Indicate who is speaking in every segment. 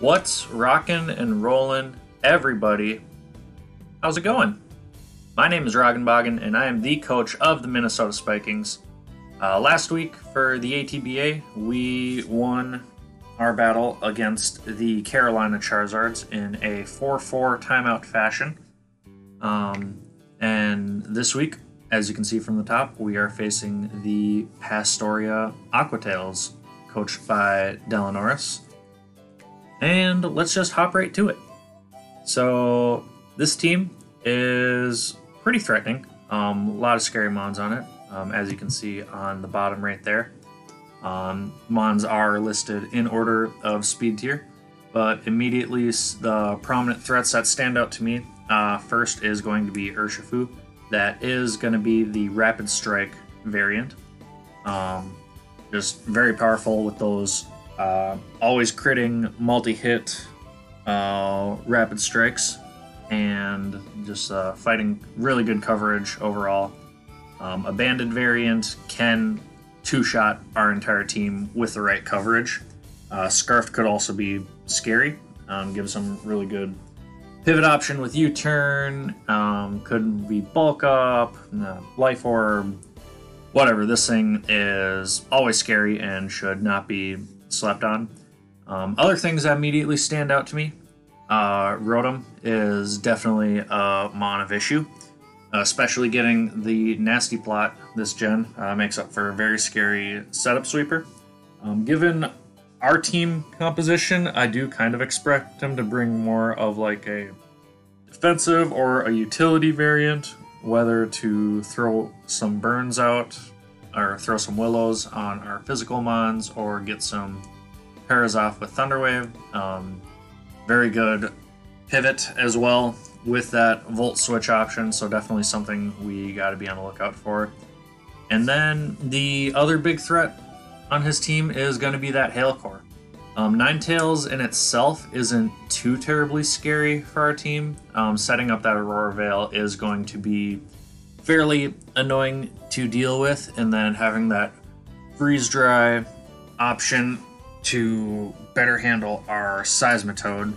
Speaker 1: What's rockin' and rollin', everybody? How's it going? My name is Roggenbogen, and I am the coach of the Minnesota Spikings. Last week for the ATBA, we won our battle against the Carolina Charizards in a 4-4 timeout fashion. And this week, as you can see from the top, we are facing the Pastoria Aquatails, coached by Delanoris. And let's just hop right to it. So this team is pretty threatening. A lot of scary mons on it, as you can see on the bottom right there. Mons are listed in order of speed tier, but immediately the prominent threats that stand out to me, first is going to be Urshifu. That is going to be the Rapid Strike variant. Just very powerful with those always critting multi-hit rapid strikes, and just fighting really good coverage overall. A banded variant can two-shot our entire team with the right coverage. Scarfed could also be scary, give some really good pivot option with U-turn, could be bulk up, life orb, whatever. This thing is always scary and should not be slept on. Other things that immediately stand out to me, Rotom is definitely a mon of issue, especially getting the Nasty Plot this gen makes up for a very scary setup sweeper. Given our team composition, I do kind of expect him to bring more of like a defensive or a utility variant, whether to throw some burns out or throw some willows on our physical mons, or get some pairs off with Thunderwave. Very good pivot as well with that Volt Switch option, so definitely something we got to be on the lookout for. And then the other big threat on his team is going to be that Hail Core. Ninetales in itself isn't too terribly scary for our team. Setting up that Aurora Veil is going to be fairly annoying to deal with, and then having that Freeze Dry option to better handle our Seismitoad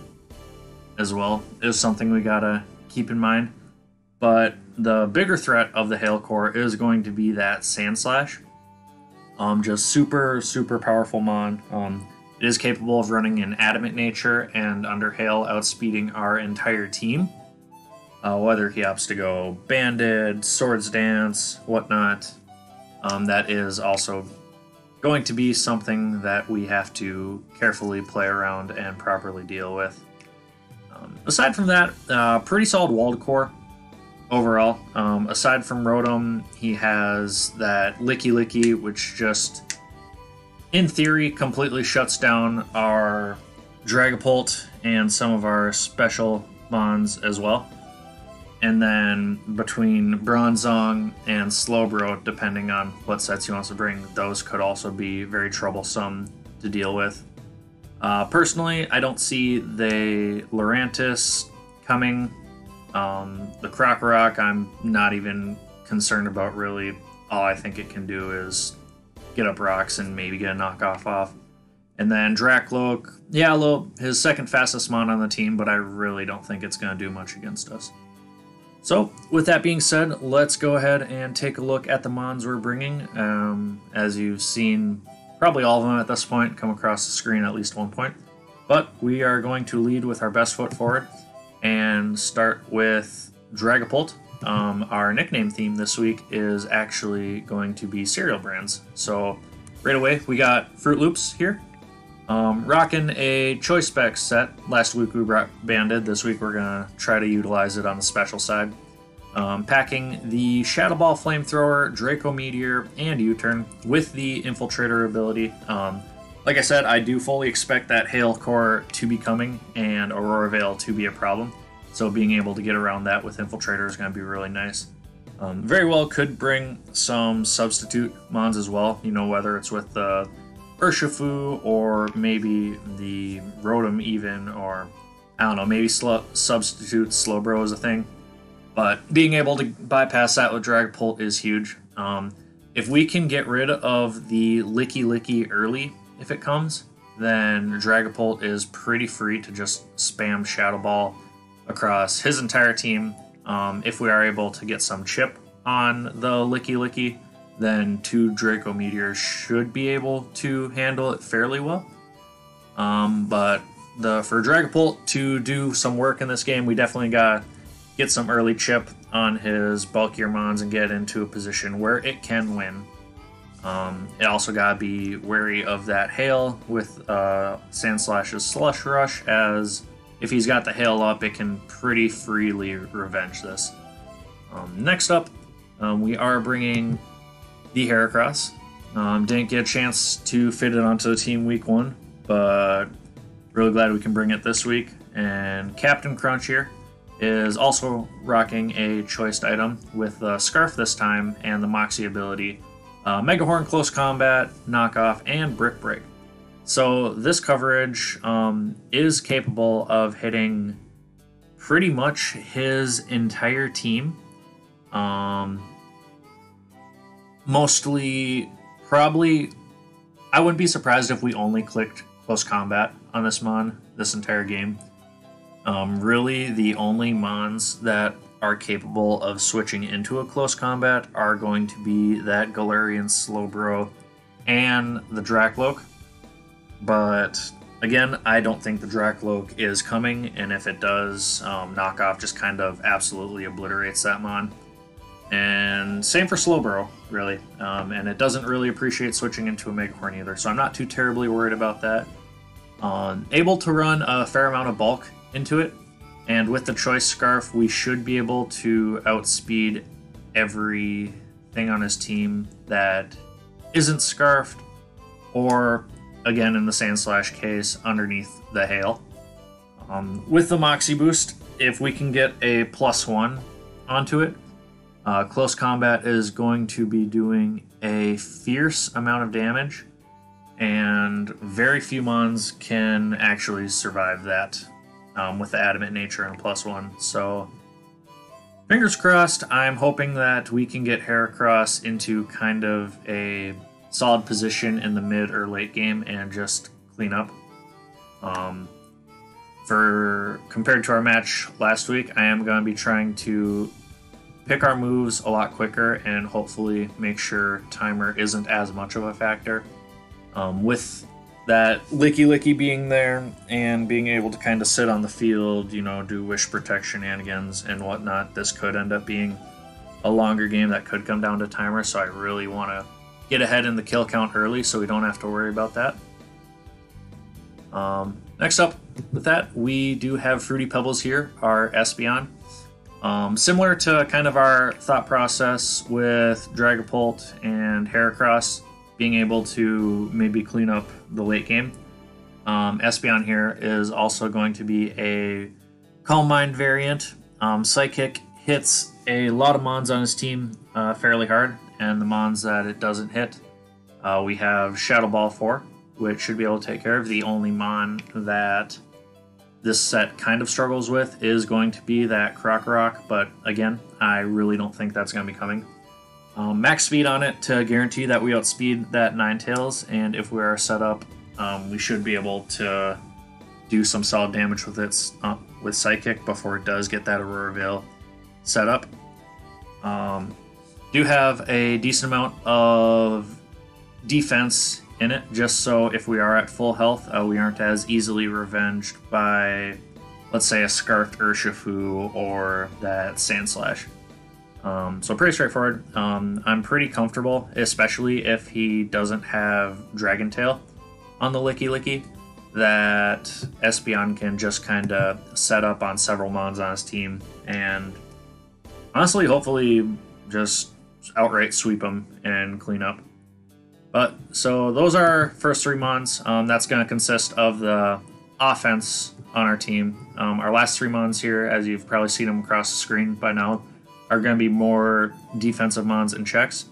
Speaker 1: as well is something we gotta keep in mind. But the bigger threat of the Hail Core is going to be that Sand Slash. Just super powerful mon. It is capable of running in Adamant nature and under Hail, outspeeding our entire team. Whether he opts to go Banded, Swords Dance, whatnot, that is also going to be something that we have to carefully play around and properly deal with. Aside from that, pretty solid walled core overall. Aside from Rotom, he has that Licky Licky, which just, in theory, completely shuts down our Dragapult and some of our special mons as well. And then between Bronzong and Slowbro, depending on what sets he wants to bring, those could also be very troublesome to deal with. Personally, I don't see the Lurantis coming. The Krokorok, I'm not even concerned about, really. All I think it can do is get up rocks and maybe get a knockoff off. And then Dracloak, yeah, his second fastest mon on the team, but I really don't think it's going to do much against us. So, with that being said, let's go ahead and take a look at the mons we're bringing. As you've seen, probably all of them at this point come across the screen at least one point. But we are going to lead with our best foot forward and start with Dragapult. Our nickname theme this week is actually going to be cereal brands. So, right away, we got Fruit Loops here. Rocking a Choice Spec set. Last week we brought Banded. This week we're going to try to utilize it on the special side. Packing the Shadow Ball Flamethrower, Draco Meteor, and U-Turn with the Infiltrator ability. Like I said, I do fully expect that Hail Core to be coming and Aurora Veil to be a problem. So being able to get around that with Infiltrator is going to be really nice. Very well could bring some substitute mons as well, you know, whether it's with the Urshifu or maybe the Rotom even, or I don't know, maybe substitute Slowbro is a thing. But being able to bypass that with Dragapult is huge. If we can get rid of the Licky Licky early, if it comes, then Dragapult is pretty free to just spam Shadow Ball across his entire team. If we are able to get some chip on the Licky Licky, then 2 Draco Meteors should be able to handle it fairly well. But for Dragapult to do some work in this game, we definitely got to get some early chip on his bulkier mons and get into a position where it can win. It also got to be wary of that hail with Sandslash's Slush Rush, as if he's got the hail up, it can pretty freely revenge this. Next up, we are bringing the Heracross. Didn't get a chance to fit it onto the team week 1, but really glad we can bring it this week. And Captain Crunch here is also rocking a choiced item with the Scarf this time and the Moxie ability. Mega Horn, Close Combat, Knockoff, and Brick Break. So this coverage is capable of hitting pretty much his entire team. Mostly, probably, I wouldn't be surprised if we only clicked Close Combat on this mon this entire game. Really, the only mons that are capable of switching into a Close Combat are going to be that Galarian Slowbro and the Dracloak. But again, I don't think the Dracloak is coming, and if it does, Knockoff just kind of absolutely obliterates that mon. And same for Slowbro, really. And it doesn't really appreciate switching into a Mega Horn either, so I'm not too terribly worried about that. Able to run a fair amount of bulk into it, and with the Choice Scarf, we should be able to outspeed everything on his team that isn't Scarfed, or, again, in the Sandslash case, underneath the hail. With the Moxie boost, if we can get a +1 onto it, Close Combat is going to be doing a fierce amount of damage, and very few mons can actually survive that with the adamant nature and a +1. So, fingers crossed. I'm hoping that we can get Heracross into kind of a solid position in the mid or late game and just clean up. Compared to our match last week, I am going to be trying to pick our moves a lot quicker and hopefully make sure timer isn't as much of a factor. With that Licky Licky being there and being able to kind of sit on the field, do Wish Protection shenanigans and whatnot, this could end up being a longer game that could come down to timer, so I really want to get ahead in the kill count early so we don't have to worry about that. Next up with that, we do have Fruity Pebbles here, our Espeon. Similar to kind of our thought process with Dragapult and Heracross, being able to maybe clean up the late game. Espeon here is also going to be a Calm Mind variant. Psychic hits a lot of mons on his team fairly hard, and the mons that it doesn't hit, we have Shadow Ball for, which should be able to take care of. The only mon that this set kind of struggles with is going to be that Krokorok, but again, I really don't think that's going to be coming. Max speed on it to guarantee that we outspeed that Ninetales, and if we are set up, we should be able to do some solid damage with it with Psychic before it does get that Aurora Veil set up. Do have a decent amount of defense in it, just so if we are at full health, we aren't as easily revenged by, let's say, a Scarfed Urshifu or that Sandslash. So pretty straightforward. I'm pretty comfortable, especially if he doesn't have Dragon Tail on the Licky Licky, that Espeon can just kind of set up on several mons on his team and honestly, hopefully, just outright sweep him and clean up. But so those are our first 3 mons. That's going to consist of the offense on our team. Our last 3 mons here, as you've probably seen them across the screen by now, are going to be more defensive mons and checks.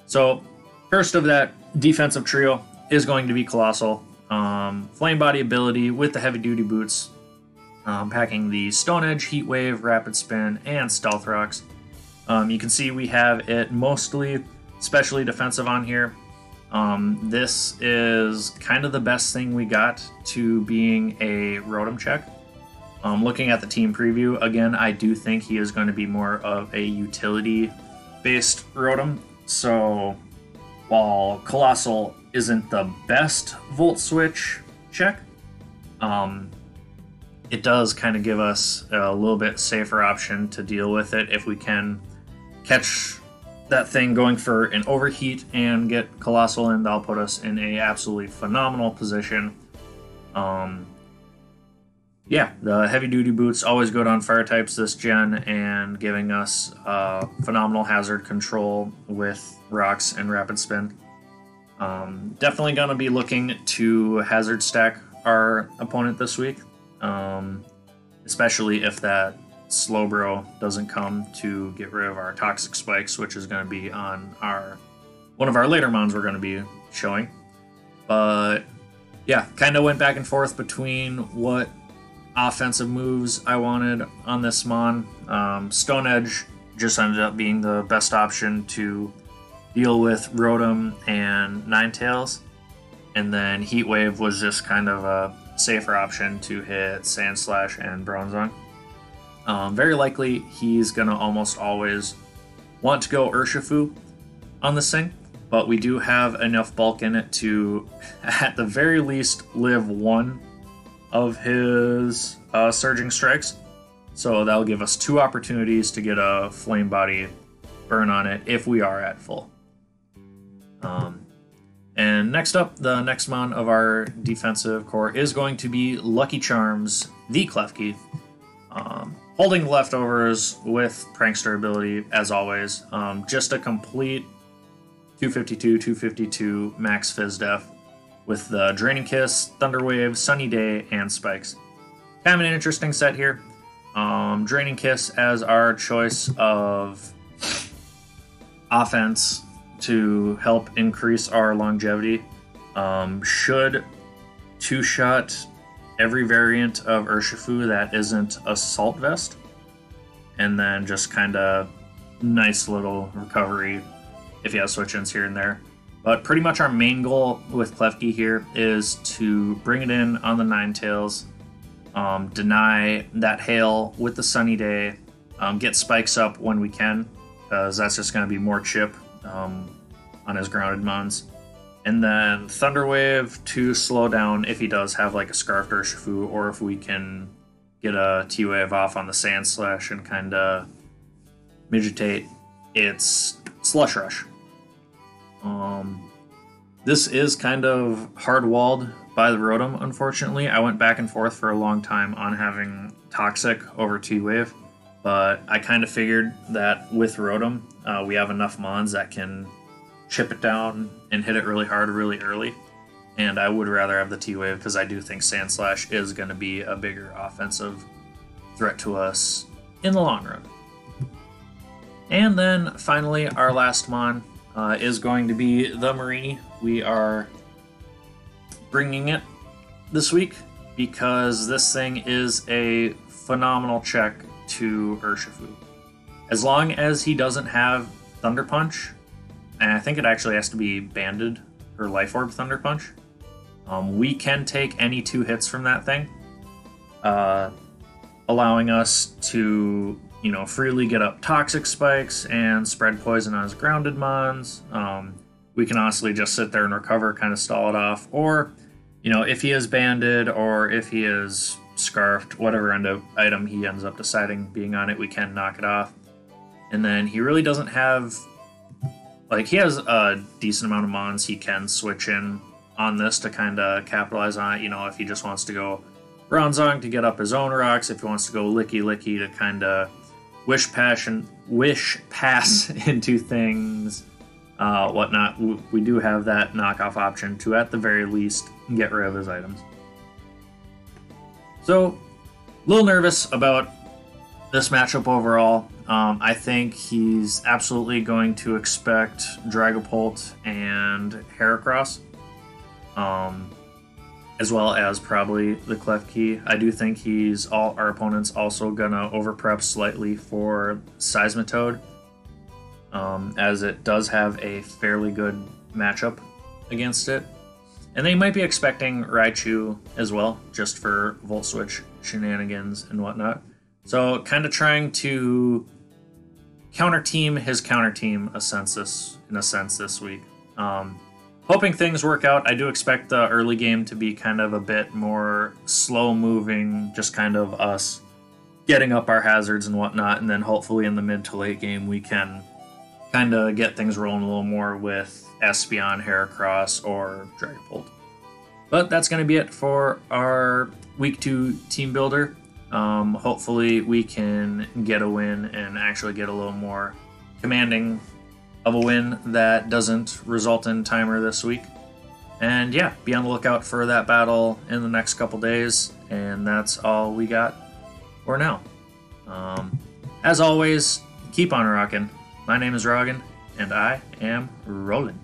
Speaker 1: So first of that defensive trio is going to be Colossal. Flame Body ability with the heavy duty boots, packing the Stone Edge, Heat Wave, Rapid Spin, and Stealth Rocks. You can see we have it mostly specially defensive on here. This is kind of the best thing we got to being a Rotom check. Looking at the team preview, again, I do think he is going to be more of a utility-based Rotom. So while Colossal isn't the best Volt Switch check, it does kind of give us a little bit safer option to deal with it if we can catch that thing going for an overheat and get Colossal in. That'll put us in a absolutely phenomenal position. Yeah, the heavy duty boots always good on fire types this gen, and giving us phenomenal hazard control with rocks and rapid spin. Definitely gonna be looking to hazard stack our opponent this week, especially if that Slowbro doesn't come to get rid of our toxic spikes, which is going to be on one of our later mons we're going to be showing. But yeah, kind of went back and forth between what offensive moves I wanted on this mon. Stone Edge just ended up being the best option to deal with Rotom and Ninetales, and then Heat Wave was just kind of a safer option to hit Sandslash and Bronzong. Very likely he's going to almost always want to go Urshifu on this thing, but we do have enough bulk in it to, at the very least, live one of his Surging Strikes. So that'll give us 2 opportunities to get a Flame Body burn on it if we are at full. And next up, the next mon of our defensive core is going to be Lucky Charms, the Klefki. Holding the leftovers with Prankster ability, as always. Just a complete 252 max Fizz Def with the Draining Kiss, Thunder Wave, Sunny Day, and Spikes. Kind of an interesting set here. Draining Kiss as our choice of offense to help increase our longevity. Should two-shot every variant of Urshifu that isn't Assault Vest, and then just kind of nice little recovery if you have switch-ins here and there. But pretty much our main goal with Klefki here is to bring it in on the Ninetales, deny that Hail with the Sunny Day, get Spikes up when we can, because that's just going to be more chip on his grounded mons. And then Thunder Wave to slow down if he does have like a Scarfed Urshifu, or if we can get a T-Wave off on the Sandslash and kind of midgetate its Slush Rush. This is kind of hard-walled by the Rotom, unfortunately. I went back and forth for a long time on having Toxic over T-Wave, but I kind of figured that with Rotom, we have enough mons that can chip it down and hit it really hard really early, and I would rather have the T-Wave because I do think Sandslash is going to be a bigger offensive threat to us in the long run. And then finally, our last mon is going to be the Mareanie. We are bringing it this week because this thing is a phenomenal check to Urshifu. As long as he doesn't have Thunder Punch, and I think it actually has to be Banded or Life Orb Thunder Punch, we can take any 2 hits from that thing, allowing us to, freely get up Toxic Spikes and spread poison on his grounded mons. We can honestly just sit there and recover, kind of stall it off, or, if he is Banded or if he is Scarfed, whatever item he ends up deciding being on it, we can knock it off. And then he really doesn't have, he has a decent amount of mons he can switch in on this to kind of capitalize on it. If he just wants to go Bronzong to get up his own rocks, if he wants to go Licky to kind of wish pass into things, whatnot. We do have that knockoff option to, at the very least, get rid of his items. So, a little nervous about this matchup overall. I think he's absolutely going to expect Dragapult and Heracross, as well as probably the Klefki. I do think our opponent's also gonna overprep slightly for Seismitoad, as it does have a fairly good matchup against it. And they might be expecting Raichu as well, just for Volt Switch shenanigans and whatnot. So kind of trying to counter-team his counter-team in a sense this week. Hoping things work out. I do expect the early game to be kind of a bit more slow-moving, just kind of us getting up our hazards and whatnot, and then hopefully in the mid to late game we can kind of get things rolling a little more with Espeon, Heracross, or Dragapult. But that's going to be it for our Week 2 Team Builder. Hopefully we can get a win and actually get a little more commanding of a win that doesn't result in timer this week. And yeah, be on the lookout for that battle in the next couple days. And that's all we got for now. As always, keep on rocking. My name is Rogan, and I am rolling.